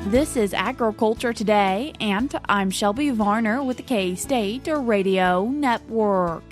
This is Agriculture Today, and I'm Shelby Varner with the K-State Radio Network.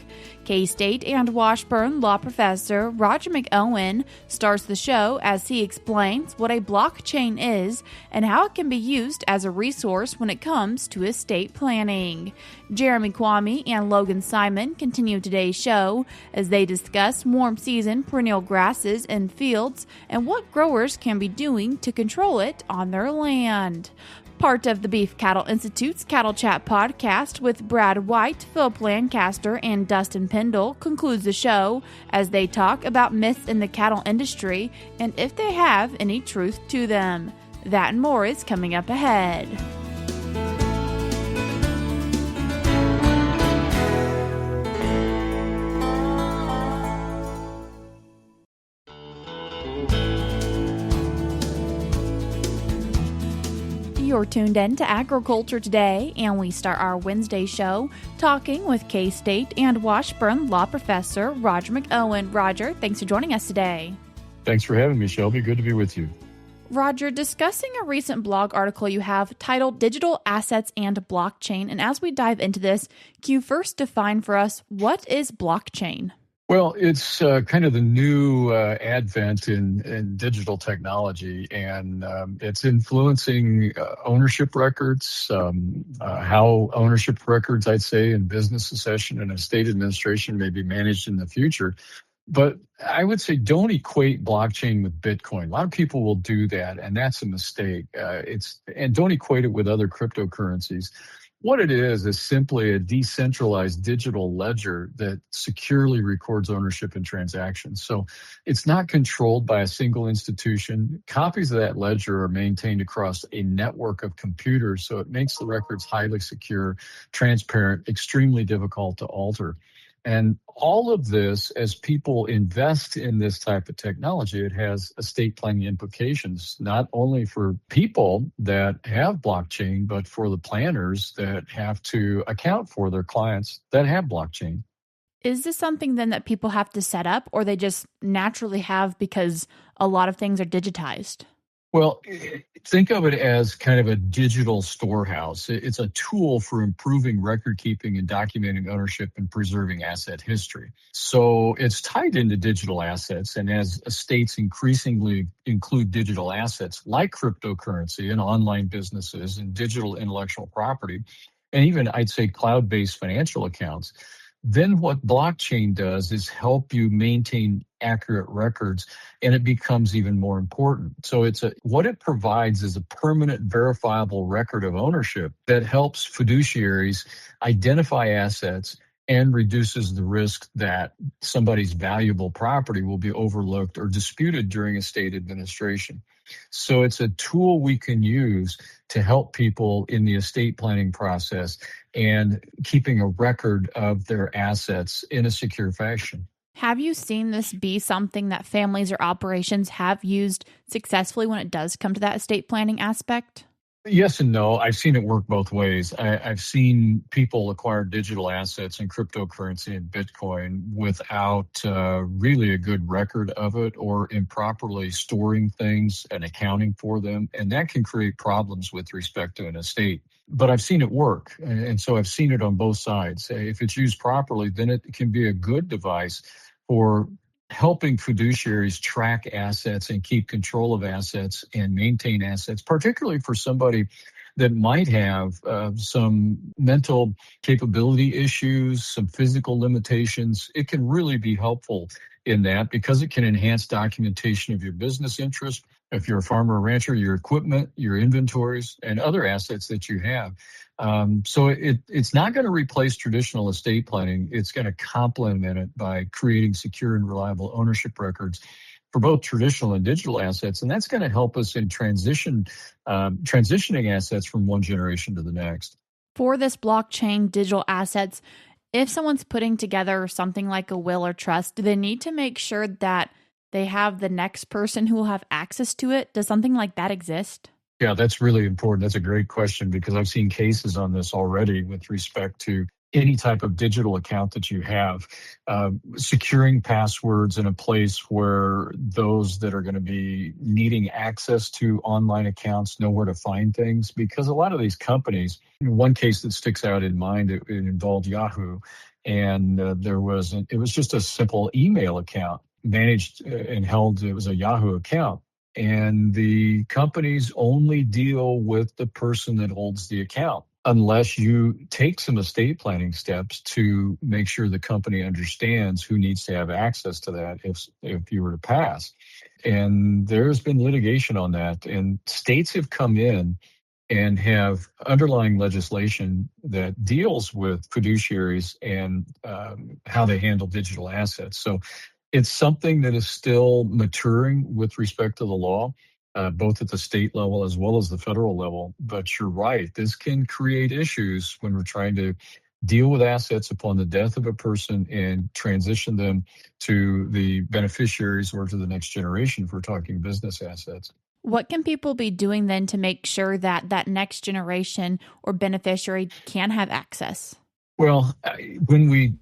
K-State and Washburn law professor Roger McEowen starts the show as he explains what a blockchain is and how it can be used as a resource when it comes to estate planning. Jeremie, Kouame, and Logan Simon continue today's show as they discuss warm-season perennial grasses in fields and what growers can be doing to control it on their land. Part of the Beef Cattle Institute's Cattle Chat podcast with Brad White, Phillip Lancaster, and Dustin Pendell concludes the show as they talk about myths in the cattle industry and if they have any truth to them. That and more is coming up ahead. You're tuned in to Agriculture Today, and we start our Wednesday show talking with K-State and Washburn law professor Roger McEowen. Roger, thanks for joining us today. Thanks for having me, Shelby. Good to be with you. Roger, discussing a recent blog article you have titled Digital Assets and Blockchain. And as we dive into this, can you first define for us what is blockchain? Well, it's kind of the new advent in digital technology, and it's influencing ownership records, how ownership records, I'd say, in business succession and estate administration may be managed in the future. But I would say don't equate blockchain with Bitcoin. A lot of people will do that, and that's a mistake. And don't equate it with other cryptocurrencies. What it is simply a decentralized digital ledger that securely records ownership and transactions. So it's not controlled by a single institution. Copies of that ledger are maintained across a network of computers, so it makes the records highly secure, transparent, extremely difficult to alter. And all of this, as people invest in this type of technology, it has estate planning implications, not only for people that have blockchain, but for the planners that have to account for their clients that have blockchain. Is this something then that people have to set up, or they just naturally have because a lot of things are digitized? Well, think of it as kind of a digital storehouse. It's a tool for improving record keeping and documenting ownership and preserving asset history. So it's tied into digital assets. And as estates increasingly include digital assets like cryptocurrency and online businesses and digital intellectual property, and even I'd say cloud-based financial accounts, then what blockchain does is help you maintain accurate records, and it becomes even more important. So what it provides is a permanent verifiable record of ownership that helps fiduciaries identify assets and reduces the risk that somebody's valuable property will be overlooked or disputed during estate administration. So it's a tool we can use to help people in the estate planning process and keeping a record of their assets in a secure fashion. Have you seen this be something that families or operations have used successfully when it does come to that estate planning aspect? Yes and no. I've seen it work both ways. I've seen people acquire digital assets and cryptocurrency and Bitcoin without really a good record of it or improperly storing things and accounting for them. And that can create problems with respect to an estate. But I've seen it work. And so I've seen it on both sides. If it's used properly, then it can be a good device for helping fiduciaries track assets and keep control of assets and maintain assets, particularly for somebody that might have some mental capability issues, some physical limitations. It can really be helpful in that because it can enhance documentation of your business interest. If you're a farmer or rancher, your equipment, your inventories, and other assets that you have. So it's not going to replace traditional estate planning. It's going to complement it by creating secure and reliable ownership records for both traditional and digital assets. And that's going to help us in transitioning assets from one generation to the next. For this blockchain digital assets, if someone's putting together something like a will or trust, do they need to make sure that they have the next person who will have access to it? Does something like that exist? Yeah, that's really important. That's a great question because I've seen cases on this already with respect to any type of digital account that you have, securing passwords in a place where those that are going to be needing access to online accounts know where to find things. Because a lot of these companies, one case that sticks out in mind, it involved Yahoo, and it was just a simple email account managed and held. It was a Yahoo account. And the companies only deal with the person that holds the account, unless you take some estate planning steps to make sure the company understands who needs to have access to that if you were to pass. And there's been litigation on that. And states have come in and have underlying legislation that deals with fiduciaries and how they handle digital assets. So it's something that is still maturing with respect to the law, both at the state level as well as the federal level. But you're right, this can create issues when we're trying to deal with assets upon the death of a person and transition them to the beneficiaries or to the next generation if we're talking business assets. What can people be doing then to make sure that that next generation or beneficiary can have access? Well, when we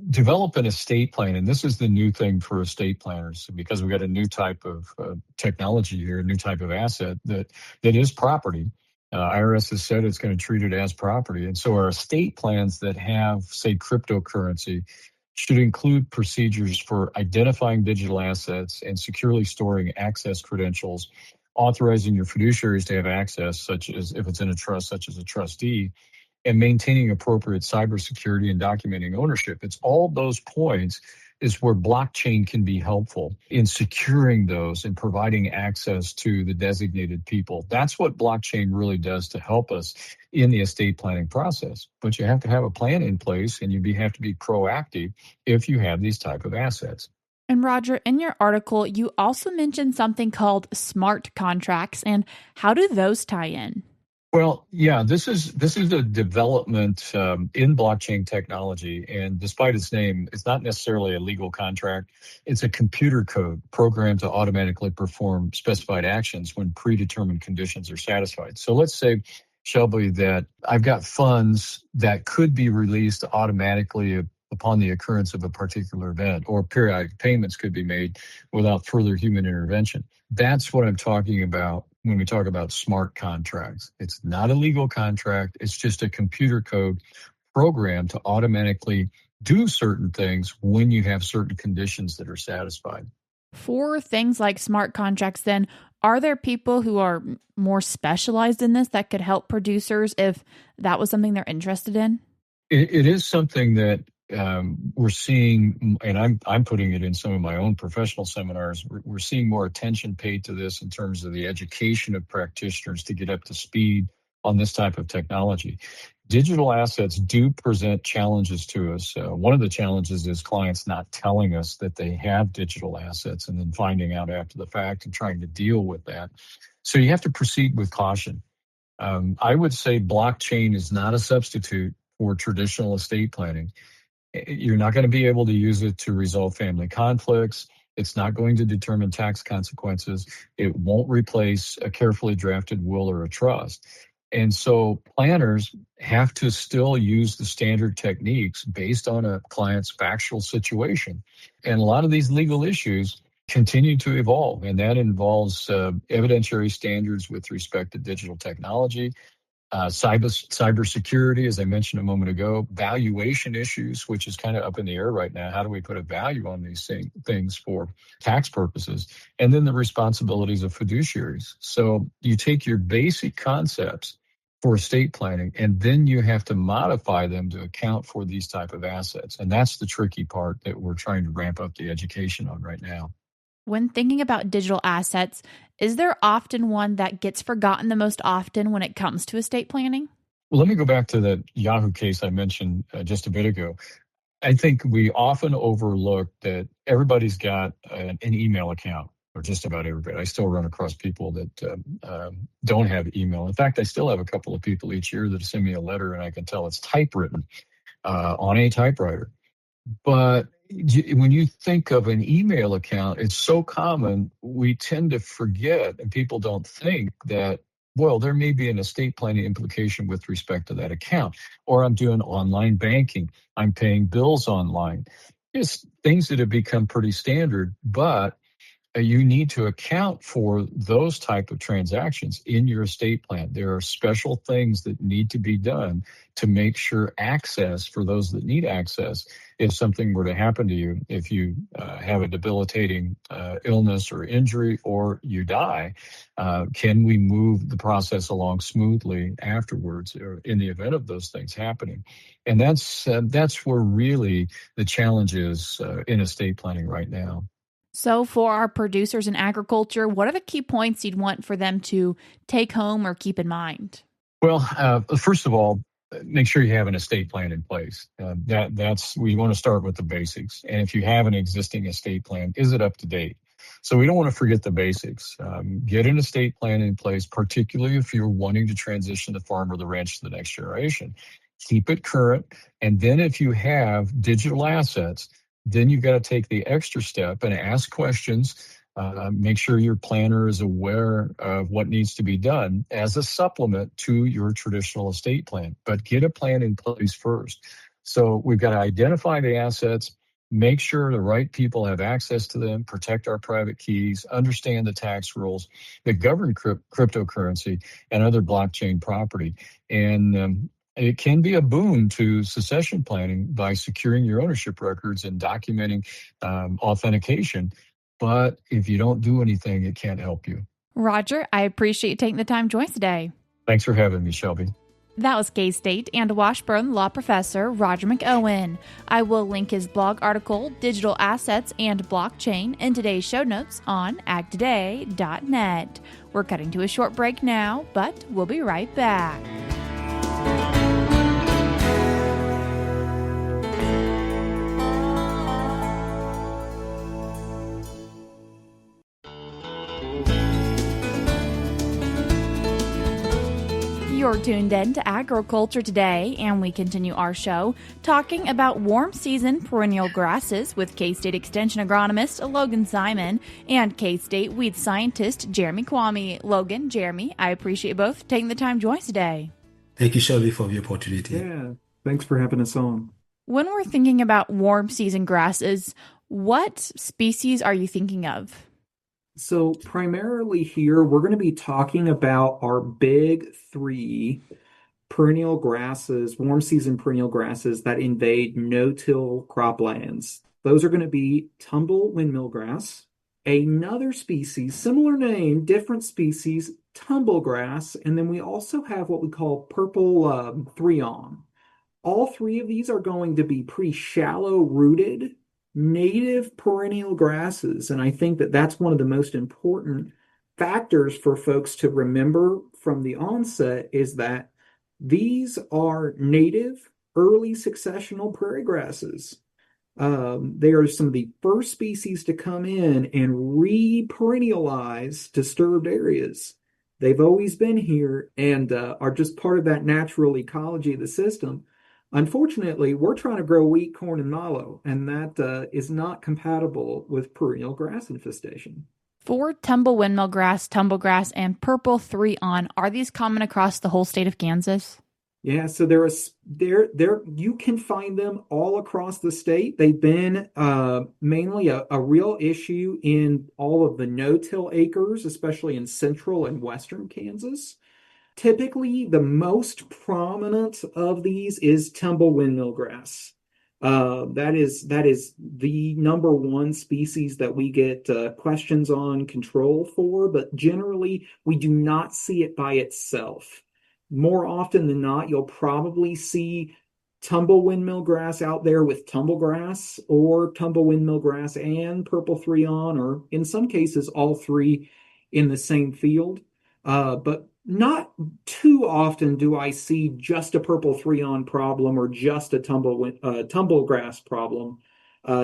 develop an estate plan, and this is the new thing for estate planners, because we got a new type of technology here, a new type of asset that is property. IRS has said it's going to treat it as property. And so our estate plans that have, say, cryptocurrency should include procedures for identifying digital assets and securely storing access credentials, authorizing your fiduciaries to have access, such as if it's in a trust, such as a trustee, and maintaining appropriate cybersecurity and documenting ownership. It's all those points is where blockchain can be helpful in securing those and providing access to the designated people. That's what blockchain really does to help us in the estate planning process. But you have to have a plan in place, and you have to be proactive if you have these type of assets. And Roger, in your article, you also mentioned something called smart contracts. And how do those tie in? Well, yeah, this is a development in blockchain technology, and despite its name, it's not necessarily a legal contract. It's a computer code programmed to automatically perform specified actions when predetermined conditions are satisfied. So let's say, Shelby, that I've got funds that could be released automatically upon the occurrence of a particular event, or periodic payments could be made without further human intervention. That's what I'm talking about when we talk about smart contracts. It's not a legal contract. It's just a computer code program to automatically do certain things when you have certain conditions that are satisfied. For things like smart contracts, then, are there people who are more specialized in this that could help producers if that was something they're interested in? It is something that we're seeing, and I'm putting it in some of my own professional seminars. We're seeing more attention paid to this in terms of the education of practitioners to get up to speed on this type of technology. Digital assets do present challenges to us. One of the challenges is clients not telling us that they have digital assets and then finding out after the fact and trying to deal with that. So you have to proceed with caution. I would say blockchain is not a substitute for traditional estate planning. You're not going to be able to use it to resolve family conflicts. It's not going to determine tax consequences. It won't replace a carefully drafted will or a trust. And so planners have to still use the standard techniques based on a client's factual situation. And a lot of these legal issues continue to evolve, and that involves evidentiary standards with respect to digital technology, cybersecurity, as I mentioned a moment ago, valuation issues, which is kind of up in the air right now. How do we put a value on these things for tax purposes? And then the responsibilities of fiduciaries. So you take your basic concepts for estate planning, and then you have to modify them to account for these type of assets. And that's the tricky part that we're trying to ramp up the education on right now. When thinking about digital assets, is there often one that gets forgotten the most often when it comes to estate planning? Well, let me go back to that Yahoo case I mentioned just a bit ago. I think we often overlook that everybody's got an email account, or just about everybody. I still run across people that don't have email. In fact, I still have a couple of people each year that send me a letter, and I can tell it's typewritten on a typewriter. But when you think of an email account, it's so common, we tend to forget, and people don't think that well, there may be an estate planning implication with respect to that account. Or I'm doing online banking. I'm paying bills online. It's things that have become pretty standard, but you need to account for those type of transactions in your estate plan. There are special things that need to be done to make sure access for those that need access, if something were to happen to you, if you have a debilitating illness or injury or you die, can we move the process along smoothly afterwards or in the event of those things happening? And that's where really the challenge is in estate planning right now. So, for our producers in agriculture, what are the key points you'd want for them to take home or keep in mind? Well, first of all, make sure you have an estate plan in place. That's we want to start with the basics. And if you have an existing estate plan, is it up to date? So we don't want to forget the basics. Get an estate plan in place, particularly if you're wanting to transition the farm or the ranch to the next generation. Keep it current. And then if you have digital assets, then you've got to take the extra step and ask questions. Make sure your planner is aware of what needs to be done as a supplement to your traditional estate plan. But get a plan in place first. So we've got to identify the assets, make sure the right people have access to them, protect our private keys, understand the tax rules that govern cryptocurrency and other blockchain property. And it can be a boon to succession planning by securing your ownership records and documenting authentication. But if you don't do anything, it can't help you. Roger, I appreciate you taking the time to join us today. Thanks for having me, Shelby. That was K-State and Washburn law professor Roger McEowen. I will link his blog article, Digital Assets and Blockchain, in today's show notes on agtoday.net. We're cutting to a short break now, but we'll be right back. You're tuned in to Agriculture Today, and we continue our show talking about warm-season perennial grasses with K-State Extension agronomist Logan Simon and K-State weed scientist Jeremie Kouame. Logan, Jeremie, I appreciate both taking the time to join us today. Thank you, Shelby, for the opportunity. Yeah, thanks for having us on. When we're thinking about warm-season grasses, what species are you thinking of? So primarily here, we're going to be talking about our big three perennial grasses, warm season perennial grasses that invade no-till croplands. Those are going to be tumble windmill grass, another species, similar name, different species, tumble grass, and then we also have what we call purple threon. All three of these are going to be pretty shallow rooted native perennial grasses. And I think that that's one of the most important factors for folks to remember from the onset is that these are native early successional prairie grasses. They are some of the first species to come in and re-perennialize disturbed areas. They've always been here and are just part of that natural ecology of the system. Unfortunately, we're trying to grow wheat, corn, and mallow, and that is not compatible with perennial grass infestation. For tumble windmill grass, tumblegrass, and purple threon, are these common across the whole state of Kansas? Yeah, so you can find them all across the state. They've been mainly a real issue in all of the no-till acres, especially in central and western Kansas. Typically, the most prominent of these is tumble windmill grass. That is the number one species that we get questions on control for, but generally we do not see it by itself. More often than not, you'll probably see tumble windmill grass out there with tumble grass or tumble windmill grass and purple threon, or in some cases all three in the same field. But not too often do I see just a purple threon problem or just a tumble grass problem.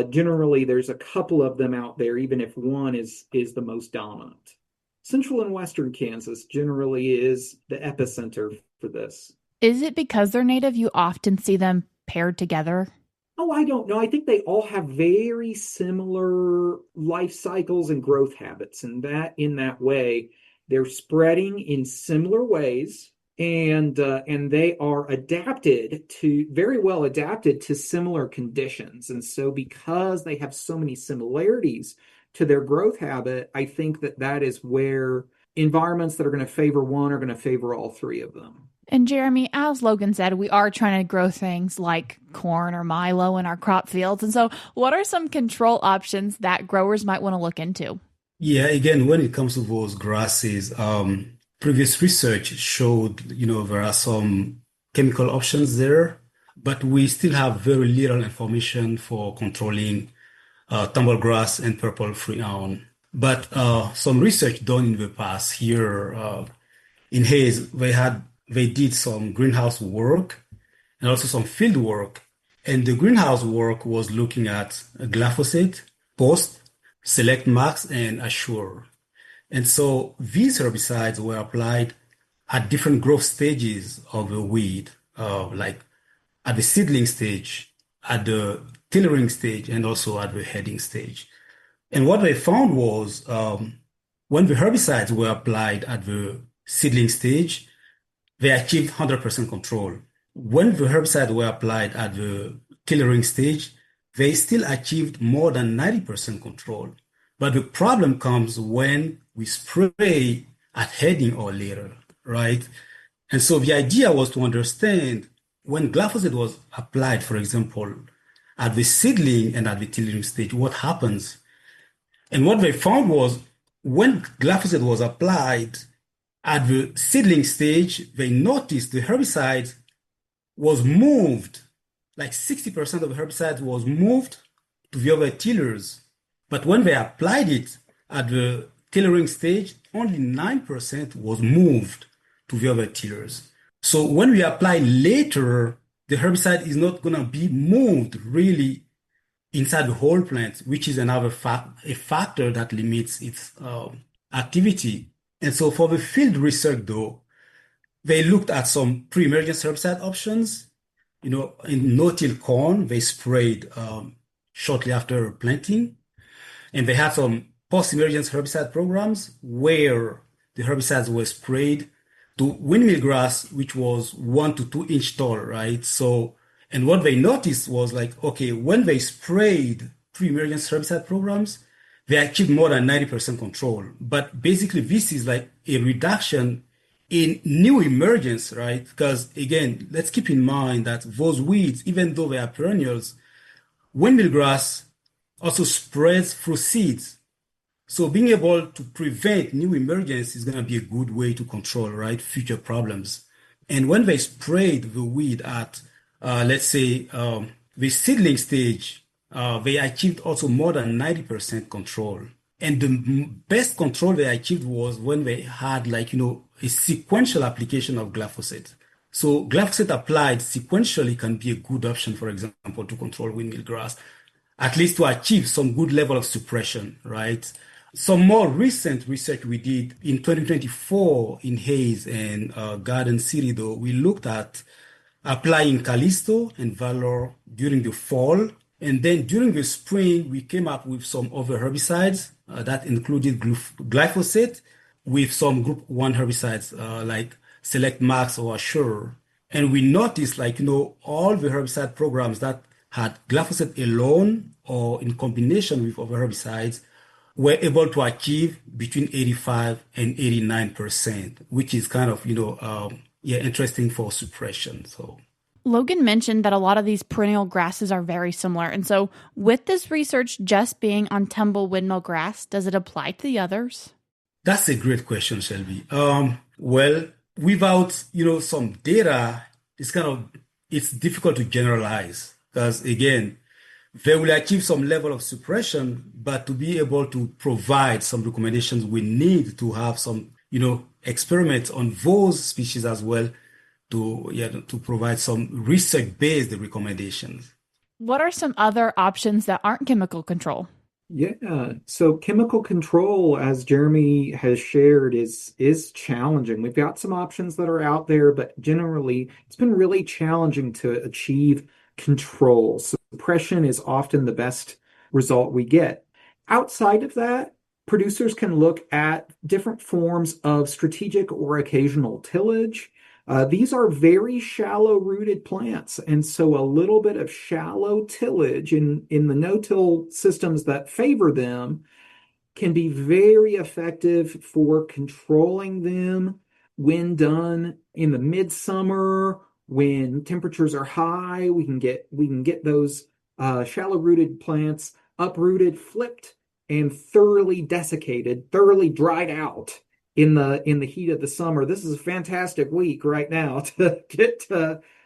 Generally, there's a couple of them out there, even if one is the most dominant. Central and western Kansas generally is the epicenter for this. Is it because they're native you often see them paired together? Oh, I don't know. I think they all have very similar life cycles and growth habits, and that in that way, They're spreading in similar ways, and they are very well adapted to similar conditions. And so, because they have so many similarities to their growth habit, I think that is where environments that are going to favor one are going to favor all three of them. And Jeremie, as Logan said, we are trying to grow things like corn or milo in our crop fields. And so what are some control options that growers might want to look into? Yeah, again, when it comes to those grasses, previous research showed, there are some chemical options there, but we still have very little information for controlling tumblegrass and purple freon. But some research done in the past here in Hayes, they did some greenhouse work and also some field work. And the greenhouse work was looking at glyphosate, Post, Select Max, and Assure. And so these herbicides were applied at different growth stages of the weed, like at the seedling stage, at the tillering stage, and also at the heading stage. And what they found was when the herbicides were applied at the seedling stage, they achieved 100% control. When the herbicides were applied at the tillering stage, they still achieved more than 90% control. But the problem comes when we spray at heading or later, right? And so the idea was to understand when glyphosate was applied, for example, at the seedling and at the tillering stage, what happens? And what they found was when glyphosate was applied at the seedling stage, they noticed the herbicide was moved, like 60% of the herbicide was moved to the other tillers. But when they applied it at the tillering stage, only 9% was moved to the other tillers. So when we apply later, the herbicide is not going to be moved really inside the whole plant, which is another a factor that limits its activity. And so for the field research, though, they looked at some pre-emergence herbicide options. In no-till corn, they sprayed shortly after planting. And they had some post-emergence herbicide programs where the herbicides were sprayed to windmill grass, which was 1 to 2 inch tall, right? So, and what they noticed was like, okay, when they sprayed pre-emergence herbicide programs, they achieved more than 90% control. But basically, this is like a reduction in new emergence, right? Because again, let's keep in mind that those weeds, even though they are perennials, windmill grass also spreads through seeds. So being able to prevent new emergence is going to be a good way to control, right, future problems. And when they sprayed the weed at, let's say, the seedling stage, they achieved also more than 90% control. And the best control they achieved was when they had a sequential application of glyphosate. So glyphosate applied sequentially can be a good option, for example, to control windmill grass, at least to achieve some good level of suppression, right? Some more recent research we did in 2024 in Hayes and Garden City, though, we looked at applying Callisto and Valor during the fall. And then during the spring, we came up with some other herbicides that included glyphosate with some group 1 herbicides like Select Max or Assure. And we noticed all the herbicide programs that had glyphosate alone or in combination with other herbicides were able to achieve between 85 and 89%, which is kind of, interesting for suppression. So Logan mentioned that a lot of these perennial grasses are very similar. And so with this research just being on tumble windmill grass, does it apply to the others? That's a great question, Shelby. Well, without, some data, it's difficult to generalize because again, they will achieve some level of suppression, but to be able to provide some recommendations, we need to have some, experiments on those species as well to provide some research-based recommendations. What are some other options that aren't chemical control? Yeah, so chemical control, as Jeremie has shared, is challenging. We've got some options that are out there, but generally it's been really challenging to achieve control. Suppression is often the best result we get. Outside of that, producers can look at different forms of strategic or occasional tillage. These are very shallow-rooted plants, and so a little bit of shallow tillage in the no-till systems that favor them can be very effective for controlling them when done in the midsummer, when temperatures are high. We can get those shallow-rooted plants uprooted, flipped, and thoroughly desiccated, thoroughly dried out in the heat of the summer. This is a fantastic week right now to get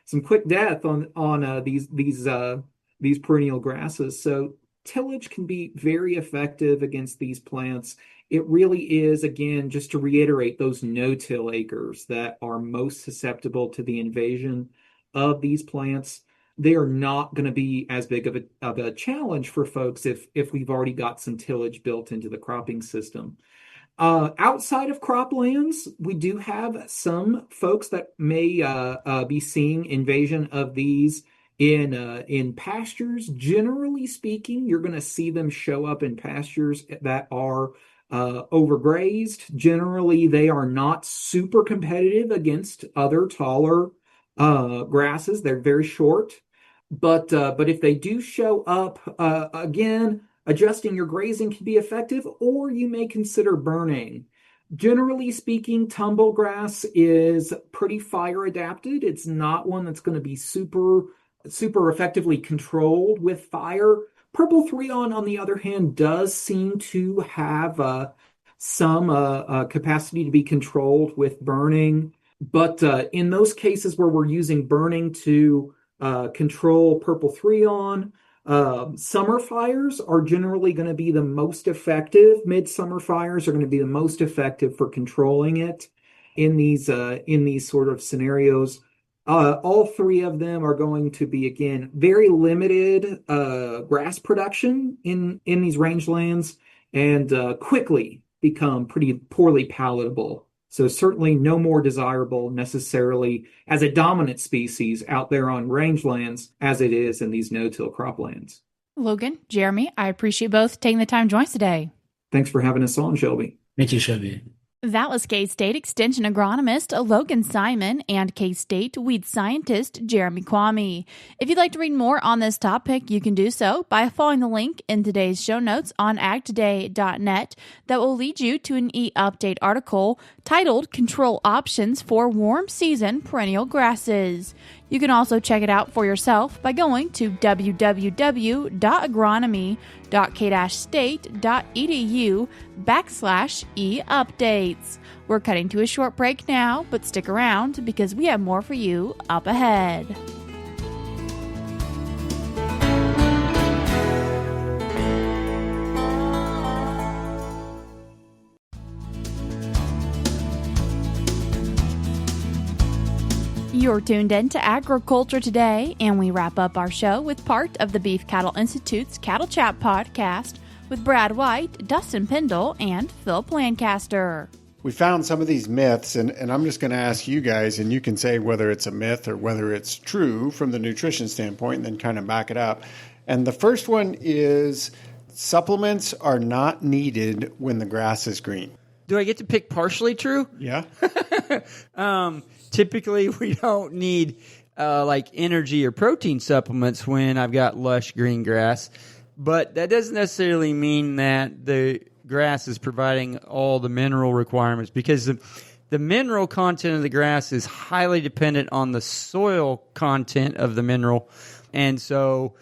some quick death on these perennial grasses. So tillage can be very effective against these plants. It really is, again, just to reiterate, those no-till acres that are most susceptible to the invasion of these plants. They are not going to be as big of a challenge for folks if we've already got some tillage built into the cropping system. Outside of croplands, we do have some folks that may be seeing invasion of these in pastures. Generally speaking, you're going to see them show up in pastures that are overgrazed. Generally, they are not super competitive against other taller grasses. They're very short. But if they do show up, again, adjusting your grazing can be effective, or you may consider burning. Generally speaking, tumble grass is pretty fire adapted. It's not one that's going to be super effectively controlled with fire. Purple 3-on, on the other hand, does seem to have some capacity to be controlled with burning. But in those cases where we're using burning to control purple 3-on, summer fires are generally going to be the most effective. Midsummer fires are going to be the most effective for controlling it in these sort of scenarios. All three of them are going to be, again, very limited grass production in these rangelands and quickly become pretty poorly palatable. So certainly no more desirable necessarily as a dominant species out there on rangelands as it is in these no-till croplands. Logan, Jeremie, I appreciate both taking the time to join us today. Thanks for having us on, Shelby. Thank you, Shelby. That was K-State Extension Agronomist Logan Simon and K-State Weed Scientist Jeremie Kouame. If you'd like to read more on this topic, you can do so by following the link in today's show notes on agtoday.net that will lead you to an e-update article titled Control Options for Warm-Season Perennial Grasses. You can also check it out for yourself by going to www.agronomy.kstateedu/e-updates. We're cutting to a short break now, but stick around because we have more for you up ahead. You're tuned in to Agriculture Today, and we wrap up our show with part of the Beef Cattle Institute's Cattle Chat podcast with Brad White, Dustin Pendell, and Phillip Lancaster. We found some of these myths, and I'm just going to ask you guys, and you can say whether it's a myth or whether it's true from the nutrition standpoint, and then kind of back it up. And the first one is supplements are not needed when the grass is green. Do I get to pick partially true? Yeah. Typically, we don't need like energy or protein supplements when I've got lush green grass. But that doesn't necessarily mean that the grass is providing all the mineral requirements, because the mineral content of the grass is highly dependent on the soil content of the mineral. And so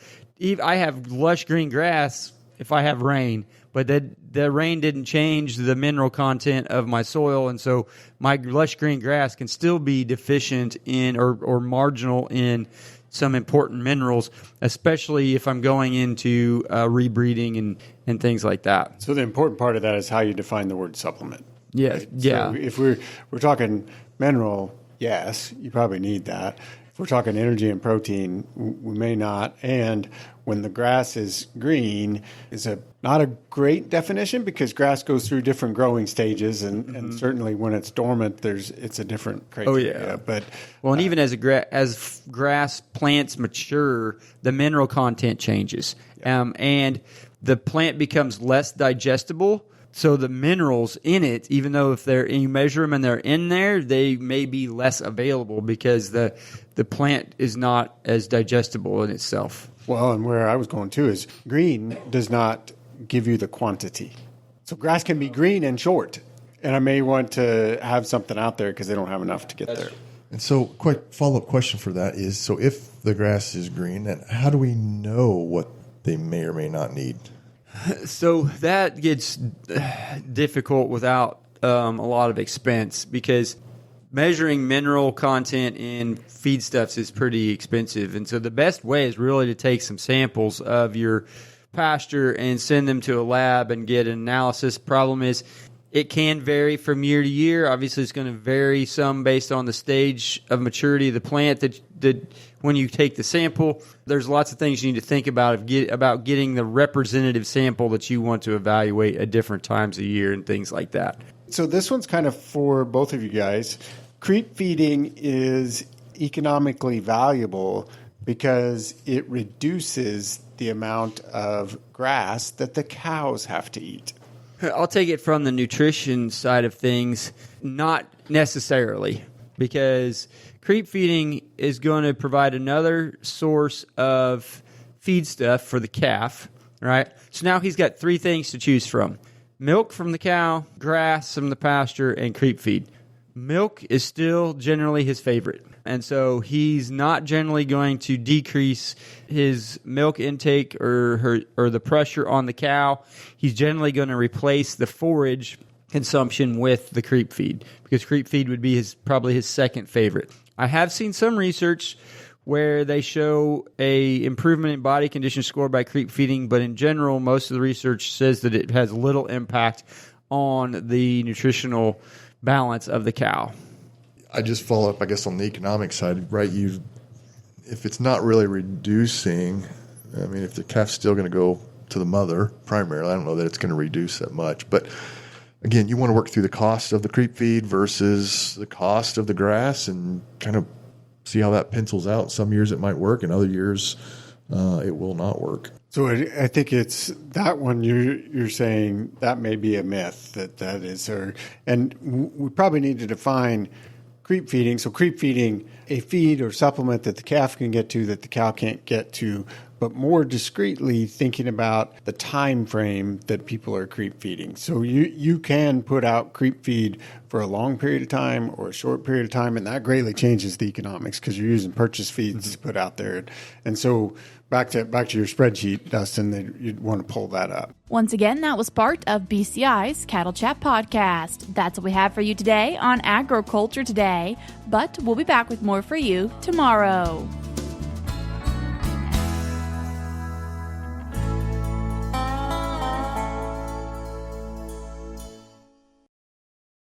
I have lush green grass if I have rain, but the rain didn't change the mineral content of my soil, and so my lush green grass can still be deficient in or marginal in some important minerals, especially if I'm going into rebreeding and things like that. So the important part of that is how you define the word supplement. Yes, right? yeah. So if we're talking mineral, yes, you probably need that. If we're talking energy and protein, we may not. And when the grass is green is not a great definition, because grass goes through different growing stages, and certainly when it's dormant, it's a different criteria. Oh yeah, but and even as grass plants mature, the mineral content changes, and the plant becomes less digestible So the minerals in it, even though if you measure them and they're in there, they may be less available because the plant is not as digestible in itself. Well, and where I was going to is green does not give you the quantity. So grass can be green and short, and I may want to have something out there because they don't have enough to get there. And so, quick follow-up question for that is, so if the grass is green, then how do we know what they may or may not need? So that gets difficult without a lot of expense, because measuring mineral content in feedstuffs is pretty expensive. And so the best way is really to take some samples of your pasture and send them to a lab and get an analysis. Problem is, it can vary from year to year. Obviously, it's going to vary some based on the stage of maturity of the plant that when you take the sample. There's lots of things you need to think about getting the representative sample that you want to evaluate at different times of year and things like that. So this one's kind of for both of you guys. Creep feeding is economically valuable because it reduces the amount of grass that the cows have to eat. I'll take it from the nutrition side of things, not necessarily, because creep feeding is going to provide another source of feed stuff for the calf, right? So now he's got 3 things to choose from: milk from the cow, grass from the pasture, and creep feed. Milk is still generally his favorite. And so he's not generally going to decrease his milk intake or the pressure on the cow. He's generally going to replace the forage consumption with the creep feed, because creep feed would be probably his second favorite. I have seen some research where they show a improvement in body condition score by creep feeding, but in general, most of the research says that it has little impact on the nutritional balance of the cow. I just follow up, I guess, on the economic side, right? If it's not really reducing, I mean, if the calf's still going to go to the mother primarily, I don't know that it's going to reduce that much. But again, you want to work through the cost of the creep feed versus the cost of the grass and kind of see how that pencils out. Some years it might work, and other years it will not work. So I think it's that one you're saying that may be a myth that is, and we probably need to define creep feeding. So creep feeding, a feed or supplement that the calf can get to that the cow can't get to, but more discreetly thinking about the time frame that people are creep feeding. So you can put out creep feed for a long period of time or a short period of time, and that greatly changes the economics because you're using purchase feeds to put out there. And so back to your spreadsheet, Dustin, you'd want to pull that up. Once again, that was part of BCI's Cattle Chat podcast. That's what we have for you today on Agriculture Today, but we'll be back with more for you tomorrow.